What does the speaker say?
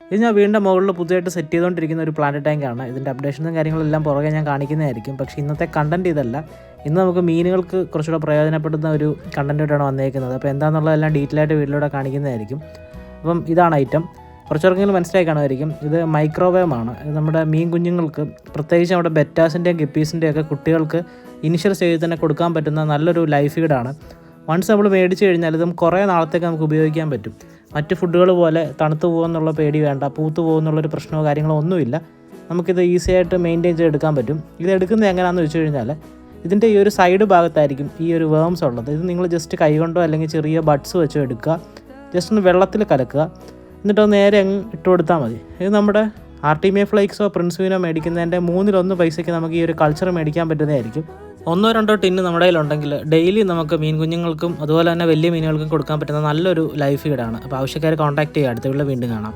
ഇത് ഞാൻ വീടിൻ്റെ മുകളിൽ പുതിയതായിട്ട് സെറ്റ് ചെയ്തുകൊണ്ടിരിക്കുന്ന ഒരു പ്ലാന്റ് ടാങ്കാണ്. ഇതിൻ്റെ അപ്ഡേഷനും കാര്യങ്ങളെല്ലാം പുറകെ ഞാൻ കാണിക്കുന്നതായിരിക്കും. പക്ഷേ ഇന്നത്തെ കണ്ടൻറ്റ് ഇതല്ല. ഇന്ന് നമുക്ക് മീനുകൾക്ക് കുറച്ചുകൂടെ പ്രയോജനപ്പെടുന്ന ഒരു കണ്ടൻറ്റായിട്ടാണ് വന്നേക്കുന്നത്. അപ്പോൾ എന്താണെന്നുള്ളതെല്ലാം ഡീറ്റെയിൽ ആയിട്ട് വീട്ടിലൂടെ കാണിക്കുന്നതായിരിക്കും. അപ്പം ഇതാണ് ഐറ്റം. കുറച്ചവർക്കെങ്കിലും മനസ്സിലായി കാണുമായിരിക്കും. ഇത് മൈക്രോവേവ് ആണ്. ഇത് നമ്മുടെ മീൻ കുഞ്ഞുങ്ങൾക്ക്, പ്രത്യേകിച്ച് നമ്മുടെ ബെറ്റാസിൻ്റെയും ഗപ്പീസിൻ്റെയും ഒക്കെ കുട്ടികൾക്ക് ഇനിഷ്യൽ സ്റ്റേജിൽ തന്നെ കൊടുക്കാൻ പറ്റുന്ന നല്ലൊരു ലൈഫ് ഫീഡാണ്. വൺസ് നമ്മൾ മേടിച്ച് കഴിഞ്ഞാൽ ഇത് കുറേ നാളത്തേക്ക് നമുക്ക് ഉപയോഗിക്കാൻ പറ്റും. മറ്റ് ഫുഡുകൾ പോലെ തണുത്ത് പോകുമെന്നുള്ള പേടി വേണ്ട, പൂത്ത് പോകുമെന്നുള്ളൊരു പ്രശ്നമോ കാര്യങ്ങളോ ഒന്നുമില്ല. നമുക്കിത് ഈസി ആയിട്ട് മെയിൻറ്റെയിൻ ചെയ്തെടുക്കാൻ പറ്റും. ഇത് എടുക്കുന്നത് എങ്ങനെയാണെന്ന് വെച്ച് കഴിഞ്ഞാൽ ഇതിൻ്റെ ഈ ഒരു സൈഡ് ഭാഗത്തായിരിക്കും ഈ ഒരു വേംസ് ഉള്ളത്. ഇത് നിങ്ങൾ ജസ്റ്റ് കൈകൊണ്ടോ അല്ലെങ്കിൽ ചെറിയ ബഡ്സ് വെച്ചോ എടുക്കുക. ജസ്റ്റ് ഒന്ന് വെള്ളത്തിൽ കലക്കുക, എന്നിട്ടത് നേരെ അങ്ങ് ഇട്ട് കൊടുത്താൽ മതി. ഇത് നമ്മുടെ ആർട്ടിമിയ ഫ്ലേക്സോ പ്രിൻസുവിനോ മേടിക്കുന്നതിൻ്റെ 1/3 പൈസയ്ക്ക് നമുക്ക് ഈ ഒരു കൾച്ചർ മേടിക്കാൻ പറ്റുന്നതായിരിക്കും. 1-2 ടിന്ന് നമ്മുടെ കയ്യിലുണ്ടെങ്കിൽ ഡെയിലി നമുക്ക് മീൻ കുഞ്ഞുങ്ങൾക്കും അതുപോലെ തന്നെ വലിയ മീനുകൾക്കും കൊടുക്കാൻ പറ്റുന്ന നല്ലൊരു ലൈഫ് ഫീഡാണ്. അപ്പോൾ ആവശ്യക്കാർ കോൺടാക്ട് ചെയ്യുക. അടുത്ത വീട്ടിൽ വീണ്ടും കാണാം.